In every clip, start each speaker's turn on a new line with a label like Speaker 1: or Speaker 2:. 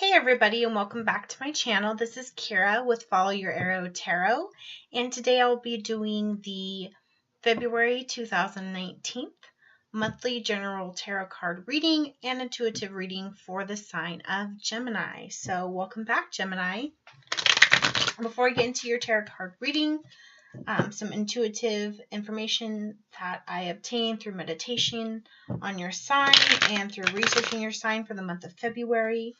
Speaker 1: Hey everybody, and welcome back to my channel. This is Kira with Follow Your Arrow Tarot, and today I'll be doing the February 2019 monthly general tarot card reading and intuitive reading for the sign of Gemini. So welcome back, Gemini. Before I get into your tarot card reading, some intuitive information that I obtained through meditation on your sign and through researching your sign for the month of February.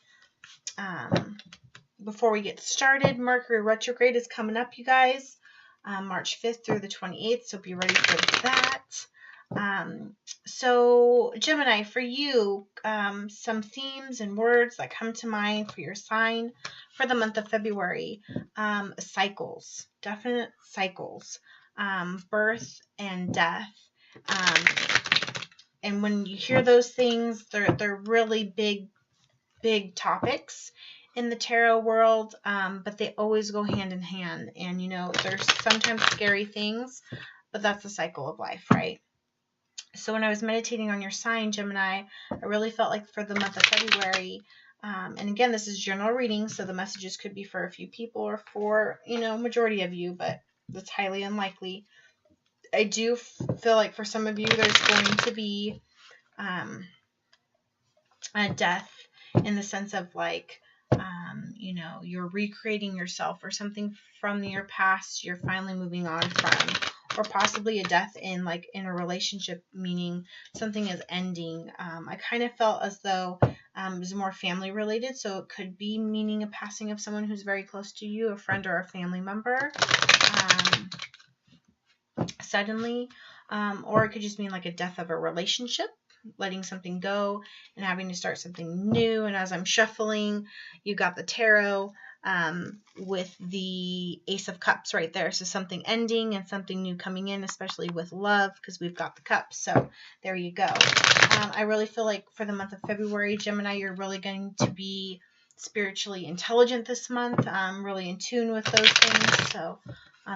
Speaker 1: Before we get started, Mercury retrograde is coming up, you guys, March 5th through the 28th, so be ready for that. So Gemini, for you, some themes and words that come to mind for your sign for the month of February. Cycles, definite cycles, birth and death. And when you hear those things, they're really big topics in the tarot world, but they always go hand in hand. And you know, there's sometimes scary things, but that's the cycle of life, right? So when I was meditating on your sign, Gemini, I really felt like for the month of February, and again, this is general reading, so the messages could be for a few people or for, majority of you, but that's highly unlikely. I do feel like for some of you, there's going to be a death in the sense of like, you're recreating yourself or something from your past you're finally moving on from, or possibly a death in a relationship, meaning something is ending. I kind of felt as though it was more family related, so it could be meaning a passing of someone who's very close to you, a friend or a family member, suddenly, or it could just mean like a death of a relationship, letting something go and having to start something new. And as I'm shuffling, you got the tarot with the Ace of Cups right there. So something ending and something new coming in, especially with love, because we've got the cups. So there you go. I really feel like for the month of February, Gemini, you're really going to be spiritually intelligent this month, really in tune with those things. So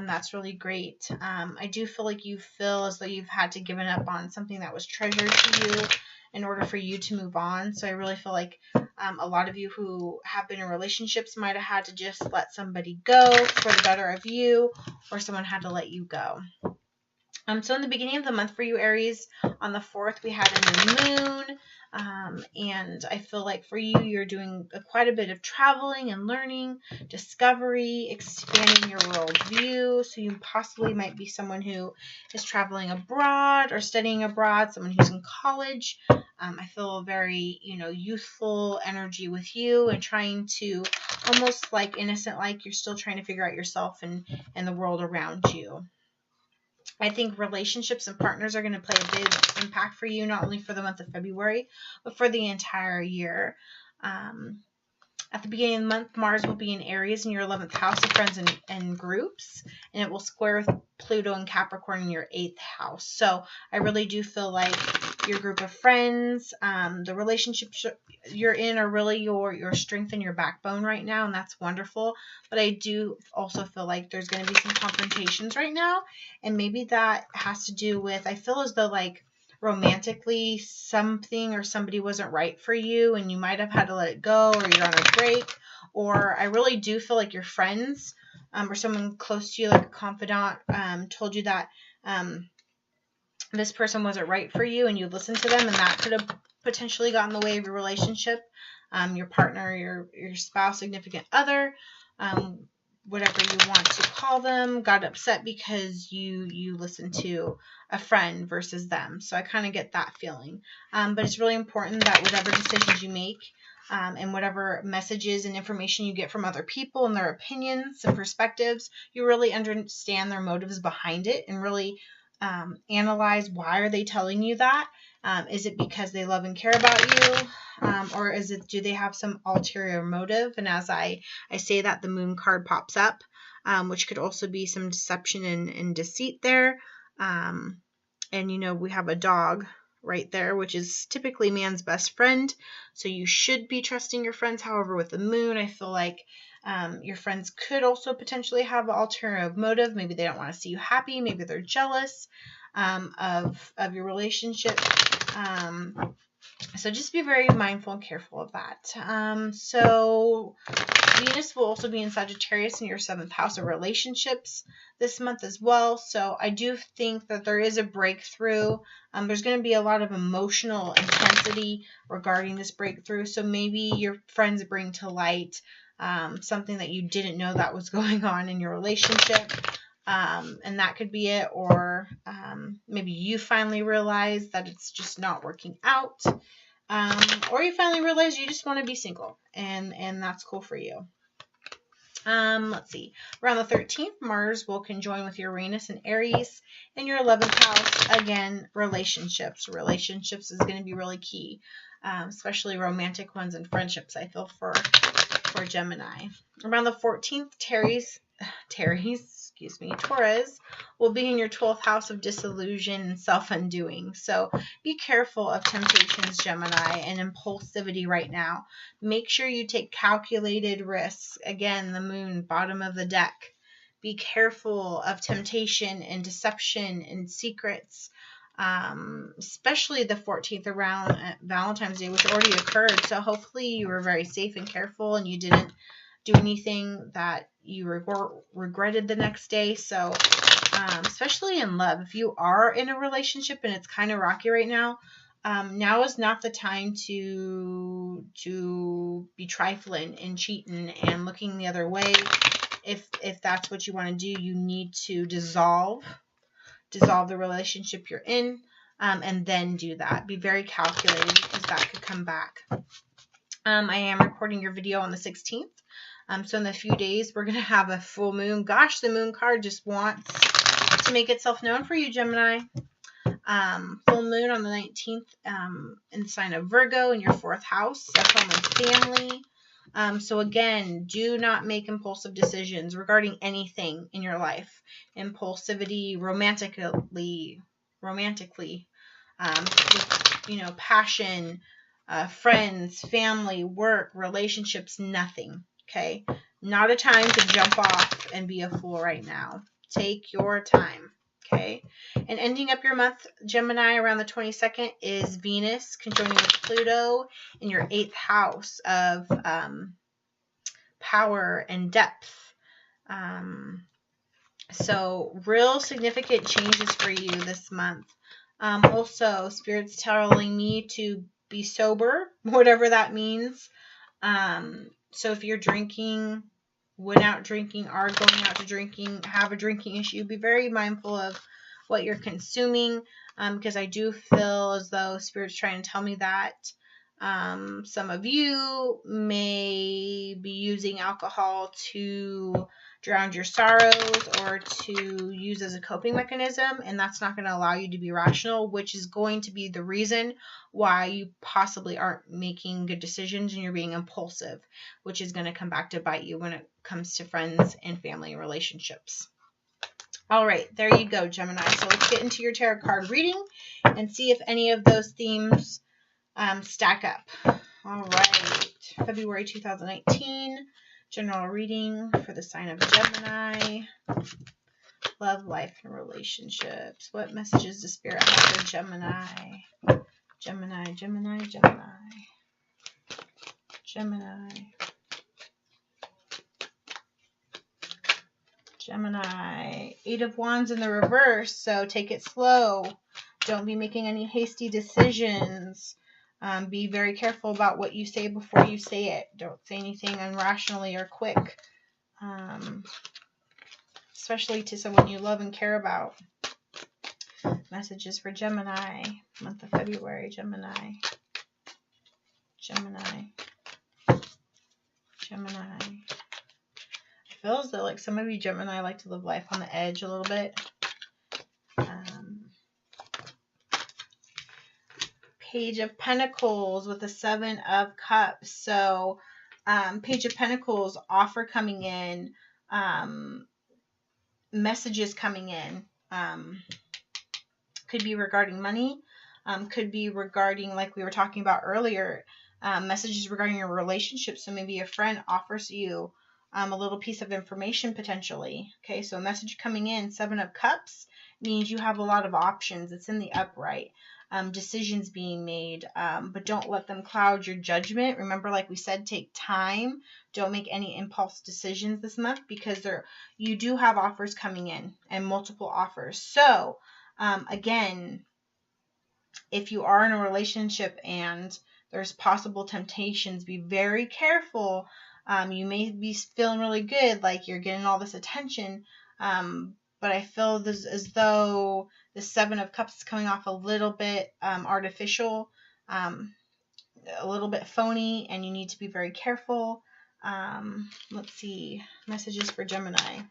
Speaker 1: that's really great. I do feel like you feel as though you've had to give up on something that was treasured to you in order for you to move on. So I really feel like a lot of you who have been in relationships might have had to just let somebody go for the better of you, or someone had to let you go. So in the beginning of the month for you, Aries, on the 4th, we had a new moon. And I feel like for you, you're doing quite a bit of traveling and learning, discovery, expanding your worldview. So you possibly might be someone who is traveling abroad or studying abroad, someone who's in college. I feel very, youthful energy with you and trying to almost like innocent, like you're still trying to figure out yourself and the world around you. I think relationships and partners are going to play a big impact for you, not only for the month of February, but for the entire year. At the beginning of the month, Mars will be in Aries in your 11th house of friends and groups, and it will square with Pluto and Capricorn in your 8th house. So I really do feel like your group of friends, the relationships you're in are really your strength and your backbone right now, and that's wonderful. But I do also feel like there's going to be some confrontations right now, and maybe that has to do with, I feel as though like romantically something or somebody wasn't right for you and you might have had to let it go, or you're on a break, or I really do feel like your friends or someone close to you, like a confidant, told you that this person wasn't right for you and you listened to them, and that could have potentially gotten in the way of your relationship, your partner, your spouse, significant other, whatever you want to call them, got upset because you listened to a friend versus them. So I kind of get that feeling. But it's really important that whatever decisions you make and whatever messages and information you get from other people and their opinions and perspectives, you really understand their motives behind it and really analyze, why are they telling you that? Is it because they love and care about you? Or do they have some ulterior motive? And as I say that, the moon card pops up, which could also be some deception and deceit there. And, we have a dog right there, which is typically man's best friend. So you should be trusting your friends. However, with the moon, I feel like your friends could also potentially have an ulterior motive. Maybe they don't want to see you happy. Maybe they're jealous of your relationship. So just be very mindful and careful of that. So Venus will also be in Sagittarius in your 7th house of relationships this month as well. So I do think that there is a breakthrough. There's going to be a lot of emotional intensity regarding this breakthrough. So maybe your friends bring to light something that you didn't know that was going on in your relationship. And that could be it. Or maybe you finally realize that it's just not working out. Or you finally realize you just want to be single, and that's cool for you. Let's see. Around the 13th, Mars will conjoin with Uranus and Aries in your 11th house. Again, relationships. Relationships is going to be really key, especially romantic ones and friendships, I feel, for Gemini. Around the 14th, Taurus will be in your 12th house of disillusion and self-undoing. So be careful of temptations, Gemini, and impulsivity right now. Make sure you take calculated risks. Again, the moon, bottom of the deck. Be careful of temptation and deception and secrets, especially the 14th around Valentine's Day, which already occurred. So hopefully you were very safe and careful and you didn't do anything that you regretted the next day. So especially in love, if you are in a relationship and it's kind of rocky right now, now is not the time to be trifling and cheating and looking the other way. If that's what you want to do, you need to dissolve the relationship you're in, and then do that. Be very calculated because that could come back. I am recording your video on the 16th. So in a few days, we're going to have a full moon. Gosh, the moon card just wants to make itself known for you, Gemini. Full moon on the 19th in the sign of Virgo in your 4th house. That's home and family. So again, do not make impulsive decisions regarding anything in your life. Impulsivity, romantically, with, passion, friends, family, work, relationships, nothing. Okay, not a time to jump off and be a fool right now. Take your time. Okay, and ending up your month, Gemini, around the 22nd is Venus conjoining with Pluto in your 8th house of power and depth. So real significant changes for you this month. Also, Spirit's telling me to be sober, whatever that means. So if you're drinking, went out drinking, are going out to drinking, have a drinking issue, be very mindful of what you're consuming, because I do feel as though Spirit's trying to tell me that some of you may be using alcohol to drown your sorrows or to use as a coping mechanism, and that's not going to allow you to be rational, which is going to be the reason why you possibly aren't making good decisions and you're being impulsive, which is going to come back to bite you when it comes to friends and family relationships. All right, there you go, Gemini. So let's get into your tarot card reading and see if any of those themes stack up. All right, February 2019. General reading for the sign of Gemini. Love, life, and relationships. What messages does Spirit have for Gemini? Gemini, Gemini, Gemini. Gemini. Gemini. 8 of Wands in the reverse, so take it slow. Don't be making any hasty decisions. Be very careful about what you say before you say it. Don't say anything irrationally or quick, especially to someone you love and care about. Messages for Gemini, month of February. Gemini. Gemini. Gemini. I feel as though like some of you Gemini like to live life on the edge a little bit. Page of Pentacles with the 7 of Cups. So Page of Pentacles, offer coming in, messages coming in. Could be regarding money, could be regarding, like we were talking about earlier, messages regarding your relationship. So maybe a friend offers you a little piece of information potentially. Okay, so a message coming in, 7 of Cups, means you have a lot of options. It's in the upright. decisions being made, but don't let them cloud your judgment. Remember, like we said, take time. Don't make any impulse decisions this month, because you do have offers coming in, and multiple offers. So again, if you are in a relationship and there's possible temptations, be very careful. You may be feeling really good, like you're getting all this attention, but I feel this as though the Seven of Cups is coming off a little bit artificial, a little bit phony, and you need to be very careful. Let's see, messages for Gemini.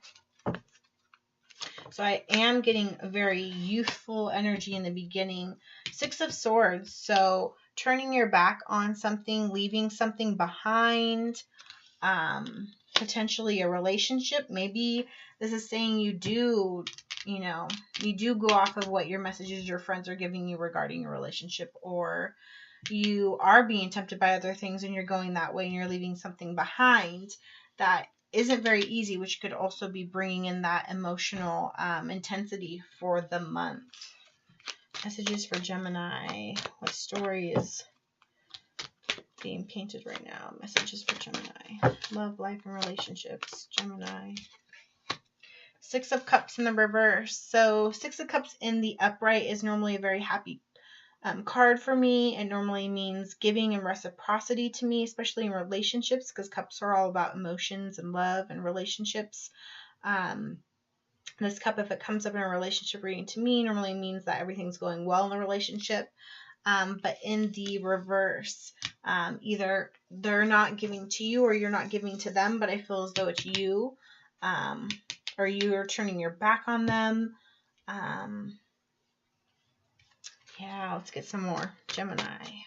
Speaker 1: So I am getting a very youthful energy in the beginning. Six of Swords. So turning your back on something, leaving something behind, potentially a relationship. Maybe this is saying you do go off of what your messages your friends are giving you regarding your relationship, or you are being tempted by other things and you're going that way and you're leaving something behind that isn't very easy, which could also be bringing in that emotional intensity for the month. Messages for Gemini. What story is being painted right now? Messages for Gemini. Love, life, and relationships. Gemini. Six of Cups in the reverse. So Six of Cups in the upright is normally a very happy card for me. It normally means giving and reciprocity to me, especially in relationships, because cups are all about emotions and love and relationships. This cup, if it comes up in a relationship reading to me, normally means that everything's going well in the relationship. But in the reverse, either they're not giving to you or you're not giving to them, but I feel as though it's you, or you are turning your back on them. Yeah, let's get some more. Gemini.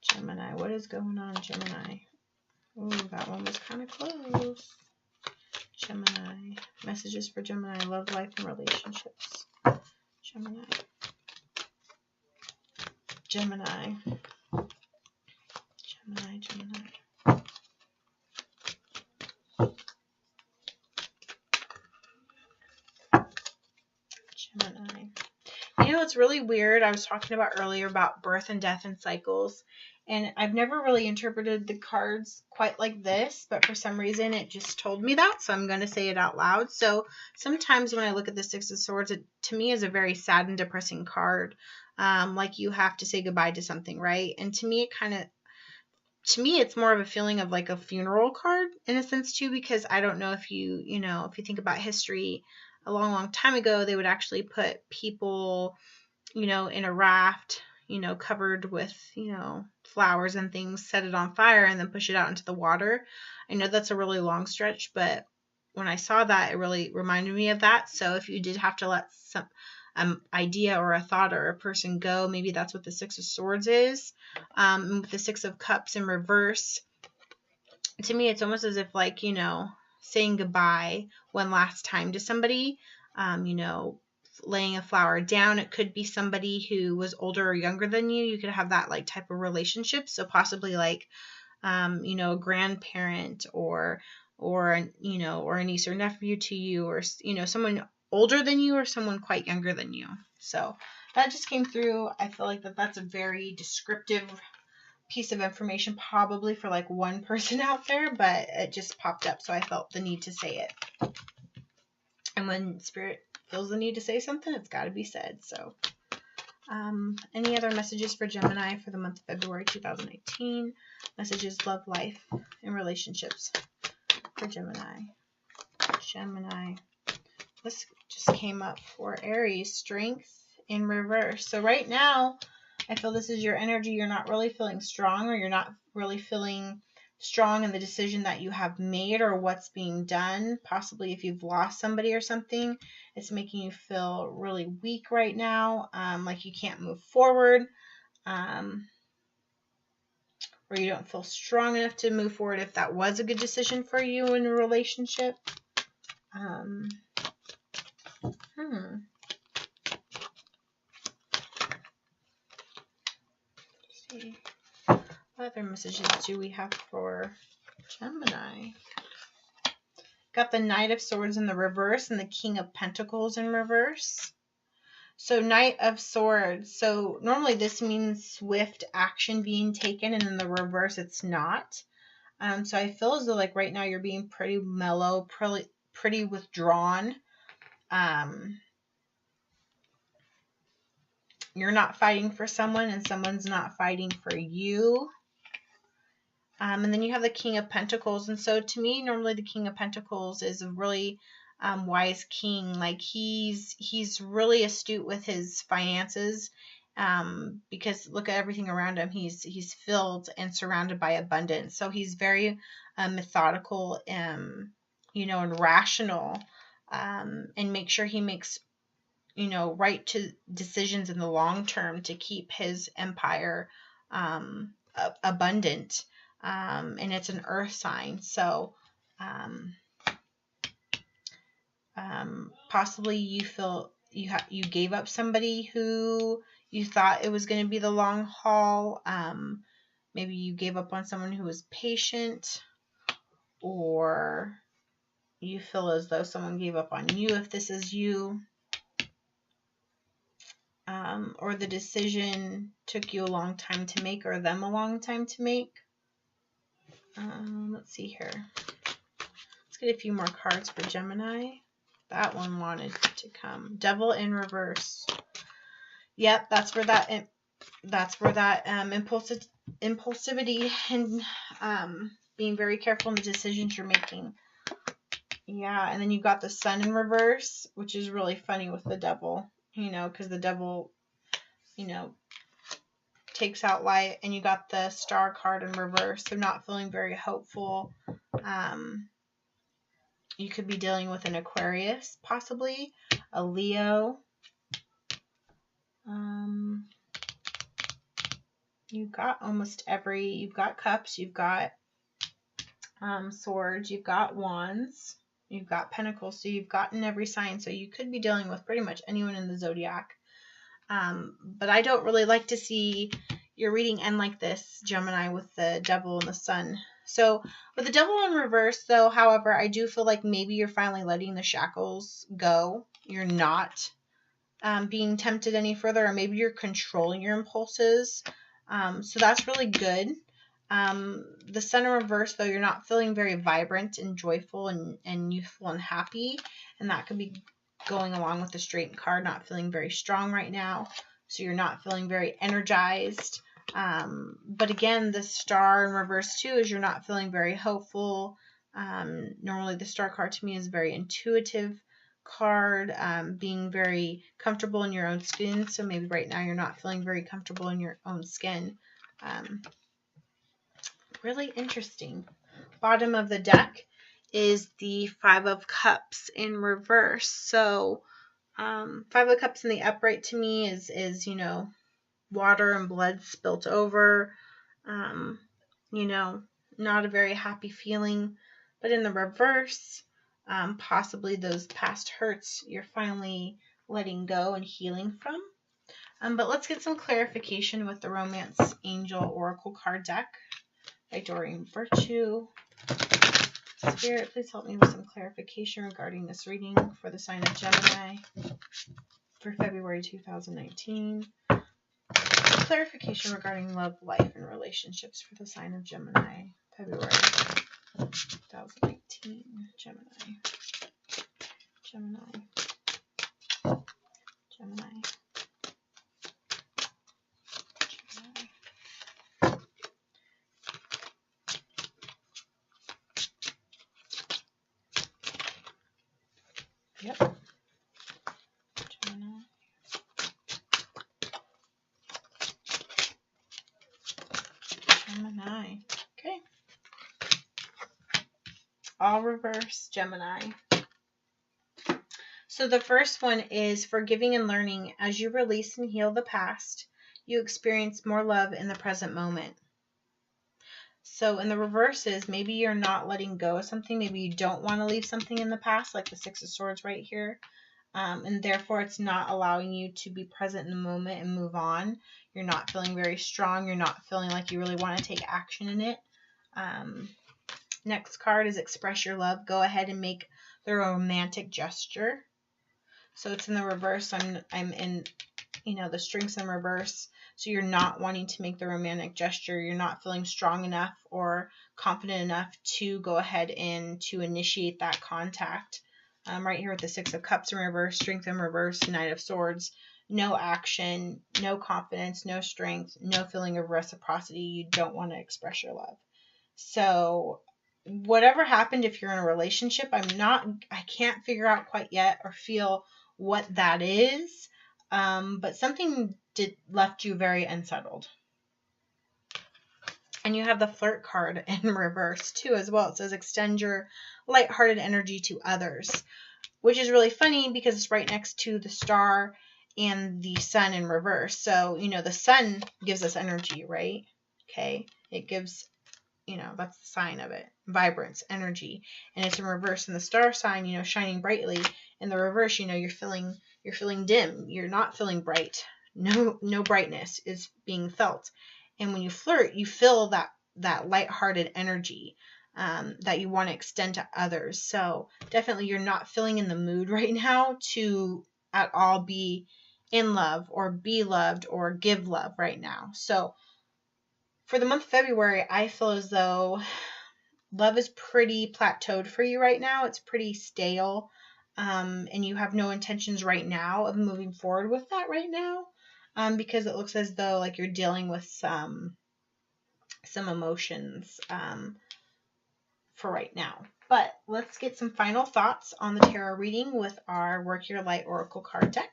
Speaker 1: Gemini, what is going on, Gemini? Oh, that one was kind of close. Gemini. Messages for Gemini. Love, life, and relationships. Gemini. Gemini. Gemini, Gemini. Gemini. You know, it's really weird. I was talking about earlier about birth and death and cycles, and I've never really interpreted the cards quite like this, but for some reason it just told me that, so I'm going to say it out loud. So sometimes when I look at the Six of Swords, it to me is a very sad and depressing card, like you have to say goodbye to something, right? And to me it's more of a feeling of like a funeral card in a sense too, because I don't know if if you think about history, a long, long time ago, they would actually put people, in a raft, covered with, flowers and things, set it on fire, and then push it out into the water. I know that's a really long stretch, but when I saw that, it really reminded me of that. So if you did have to let some idea or a thought or a person go, maybe that's what the Six of Swords is. With the Six of Cups in reverse, to me, it's almost as if like, saying goodbye one last time to somebody, laying a flower down. It could be somebody who was older or younger than you. You could have that like type of relationship. So possibly like, a grandparent or a niece or nephew to you, or, someone older than you or someone quite younger than you. So that just came through. I feel like that's a very descriptive piece of information probably for like one person out there, but it just popped up, so I felt the need to say it. And when Spirit feels the need to say something, it's got to be said. So any other messages for Gemini for the month of February 2019? Messages, love, life, and relationships for Gemini. This just came up for Aries. Strength in reverse. So right now, I feel this is your energy. You're not really feeling strong, or you're not really feeling strong in the decision that you have made or what's being done. Possibly if you've lost somebody or something, it's making you feel really weak right now, like you can't move forward, or you don't feel strong enough to move forward if that was a good decision for you in a relationship. What other messages do we have for Gemini? Got the Knight of Swords in the reverse and the King of Pentacles in reverse. So Knight of Swords. So normally this means swift action being taken, and in the reverse it's not. So I feel as though like right now you're being pretty mellow, pretty withdrawn. You're not fighting for someone, and someone's not fighting for you. And then you have the King of Pentacles. And so to me, normally the King of Pentacles is a really wise king. Like he's really astute with his finances, because look at everything around him. He's filled and surrounded by abundance. So he's very methodical, and rational, and make sure he makes right to decisions in the long term to keep his empire abundant. And it's an earth sign, so possibly you feel you gave up somebody who you thought it was going to be the long haul. Maybe you gave up on someone who was patient, or you feel as though someone gave up on you if this is you. Or the decision took you a long time to make, or them a long time to make. Let's see here. Let's get a few more cards for Gemini. That one wanted to come. Devil in reverse. Yep, that's where that impulsivity and being very careful in the decisions you're making. Yeah, and then you got the Sun in reverse, which is really funny with the devil, because the devil, takes out light, and you got the Star card in reverse, so not feeling very hopeful. You could be dealing with an Aquarius, possibly a Leo. You've got you've got Cups, you've got Swords, you've got Wands, you've got Pentacles, so you've gotten every sign, so you could be dealing with pretty much anyone in the zodiac. But I don't really like to see your reading end like this, Gemini, with the Devil and the Sun. So with the Devil in reverse, though, however, I do feel like maybe you're finally letting the shackles go. You're not being tempted any further, or maybe you're controlling your impulses. So that's really good. The Sun in reverse, though, you're not feeling very vibrant and joyful and youthful and happy, and that could be going along with the Straight card, not feeling very strong right now. So you're not feeling very energized. But again, the Star in reverse too is you're not feeling very hopeful. Normally the Star card to me is a very intuitive card, being very comfortable in your own skin. So maybe right now you're not feeling very comfortable in your own skin. Really interesting. Bottom of the deck is the Five of Cups in reverse. So Five of Cups in the upright to me is water and blood spilt over, not a very happy feeling. But in the reverse, possibly those past hurts you're finally letting go and healing from. But let's get some clarification with the Romance Angel Oracle card deck by Doreen Virtue. Spirit, please help me with some clarification regarding this reading for the sign of Gemini for February 2019. Clarification regarding love, life, and relationships for the sign of Gemini, February 2019. Gemini. Yep. Gemini. Okay. All reverse Gemini. So the first one is forgiving and learning. As you release and heal the past, you experience more love in the present moment. So in the reverse is maybe you're not letting go of something. Maybe you don't want to leave something in the past, like the Six of Swords right here. And therefore it's not allowing you to be present in the moment and move on. You're not feeling very strong. You're not feeling like you really want to take action in it. Next card is express your love. Go ahead and make the romantic gesture. So it's in the reverse. I'm in, the strengths in reverse. So you're not wanting to make the romantic gesture. You're not feeling strong enough or confident enough to go ahead and to initiate that contact. Right here with the Six of Cups in reverse, strength in reverse, Knight of Swords. No action, no confidence, no strength, no feeling of reciprocity. You don't want to express your love. So whatever happened, if you're in a relationship, I can't figure out quite yet or feel what that is. But something left you very unsettled. And you have the Flirt card in reverse too as well. It says extend your lighthearted energy to others, which is really funny because it's right next to the Star and the Sun in reverse. So, the Sun gives us energy, right? Okay. It gives, that's the sign of it. Vibrance, energy. And it's in reverse. And the Star sign, shining brightly. In the reverse, you're feeling dim. You're not feeling bright. No brightness is being felt. And when you flirt, you feel that lighthearted energy that you want to extend to others. So definitely you're not feeling in the mood right now to at all be in love or be loved or give love right now. So for the month of February, I feel as though love is pretty plateaued for you right now. It's pretty stale. And you have no intentions right now of moving forward with that right now. Because it looks as though like you're dealing with some emotions for right now. But let's get some final thoughts on the tarot reading with our Work Your Light Oracle card deck.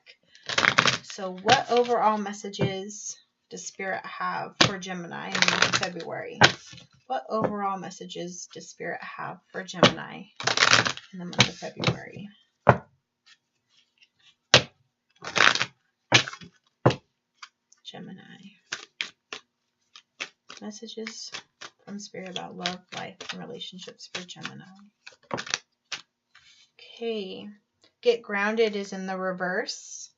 Speaker 1: So what overall messages does Spirit have for Gemini in the month of February? What overall messages does Spirit have for Gemini in the month of February? Gemini. Messages from Spirit about love, life, and relationships for Gemini. Okay. Get grounded is in the reverse.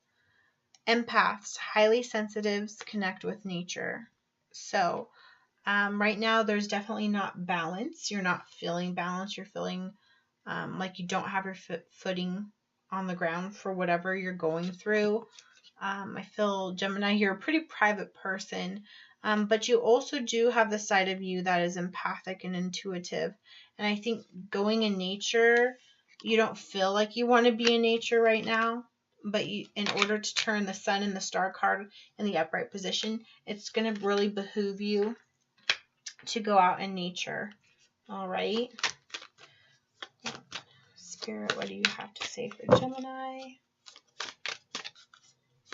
Speaker 1: Empaths, highly sensitives, connect with nature. So right now there's definitely not balance. You're not feeling balance. You're feeling like you don't have your footing on the ground for whatever you're going through. I feel, Gemini, you're a pretty private person, but you also do have the side of you that is empathic and intuitive. And I think going in nature, you don't feel like you want to be in nature right now. But in order to turn the Sun and the Star card in the upright position, it's going to really behoove you to go out in nature. All right. Spirit, what do you have to say for Gemini?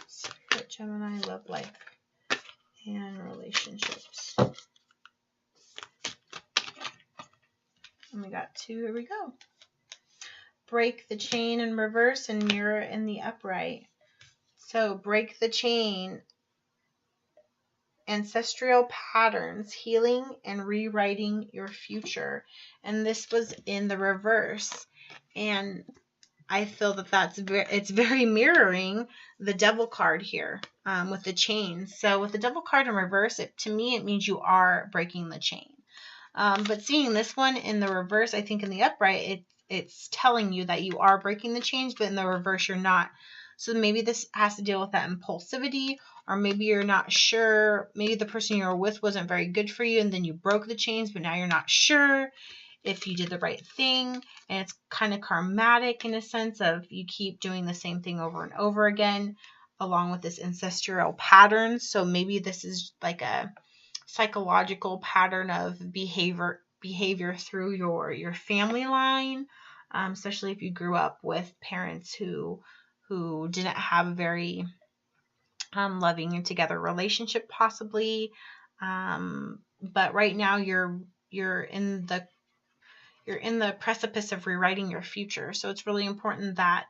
Speaker 1: Spirit, Gemini, love, life, and relationships. And we got 2. Here we go. Break the chain in reverse and mirror in the upright. So break the chain, ancestral patterns, healing and rewriting your future. And this was in the reverse. And I feel that it's very mirroring the Devil card here with the chain. So with the Devil card in reverse, to me, it means you are breaking the chain. But seeing this one in the reverse, I think in the upright, it's telling you that you are breaking the chains, but in the reverse, you're not. So maybe this has to deal with that impulsivity, or maybe you're not sure. Maybe the person you were with wasn't very good for you, and then you broke the chains, but now you're not sure if you did the right thing. And it's kind of karmatic in a sense of you keep doing the same thing over and over again, along with this ancestral pattern. So maybe this is like a psychological pattern of behavior through your family line, especially if you grew up with parents who didn't have a very loving and together relationship, possibly. But right now you're in the precipice of rewriting your future. So it's really important that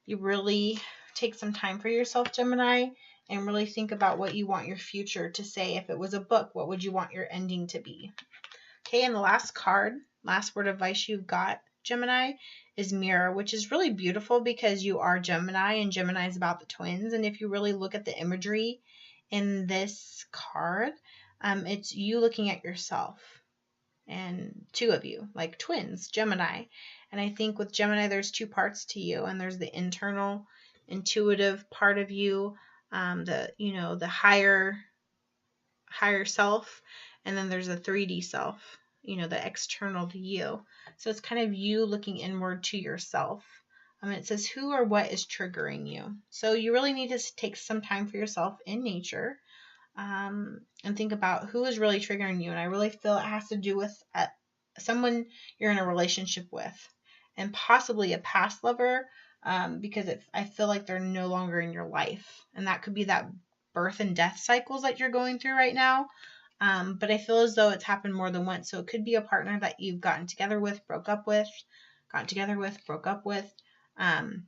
Speaker 1: you really take some time for yourself, Gemini, and really think about what you want your future to say. If it was a book, what would you want your ending to be? Okay, and the last card, last word of advice you've got, Gemini, is mirror, which is really beautiful because you are Gemini, and Gemini is about the twins. And if you really look at the imagery in this card, it's you looking at yourself, and 2 of you, like twins, Gemini. And I think with Gemini, there's 2 parts to you, and there's the internal intuitive part of you, the higher self, and then there's a 3D self, the external to you. So it's kind of you looking inward to yourself. It says who or what is triggering you. So you really need to take some time for yourself in nature, and think about who is really triggering you. And I really feel it has to do with someone you're in a relationship with, and possibly a past lover, because I feel like they're no longer in your life. And that could be that birth and death cycles that you're going through right now. But I feel as though it's happened more than once. So it could be a partner that you've gotten together with, broke up with, gotten together with, broke up with. And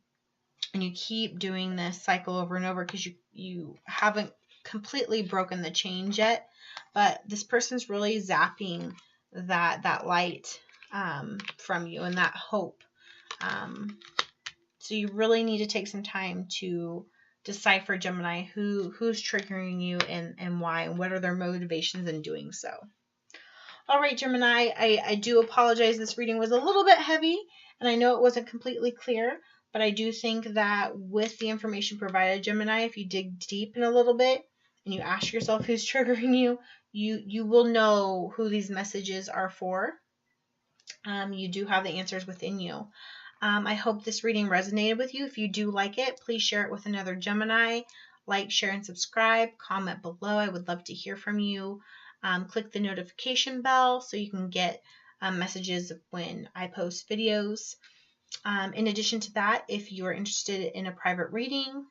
Speaker 1: you keep doing this cycle over and over because you haven't completely broken the chains yet. But this person's really zapping that light from you and that hope. So you really need to take some time to decipher, Gemini, who's triggering you and why, and what are their motivations in doing so. All right, Gemini, I do apologize. This reading was a little bit heavy, and I know it wasn't completely clear, but I do think that with the information provided, Gemini, if you dig deep in a little bit and you ask yourself who's triggering you, you will know who these messages are for. You do have the answers within you. I hope this reading resonated with you. If you do like it, please share it with another Gemini. Like, share, and subscribe. Comment below. I would love to hear from you. Click the notification bell so you can get messages when I post videos. In addition to that, if you are interested in a private reading,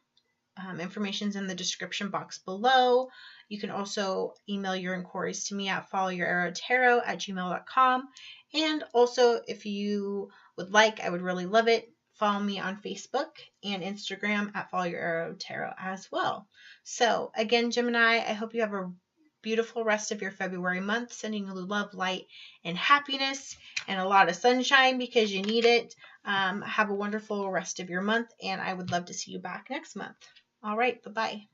Speaker 1: information's in the description box below. You can also email your inquiries to me at FollowYourArrowTarot@gmail.com. And also, if you would like, I would really love it, follow me on Facebook and Instagram at FollowYourArrowTarot as well. So again, Gemini, I hope you have a beautiful rest of your February month, sending you love, light, and happiness, and a lot of sunshine because you need it. Have a wonderful rest of your month, and I would love to see you back next month. All right, bye-bye.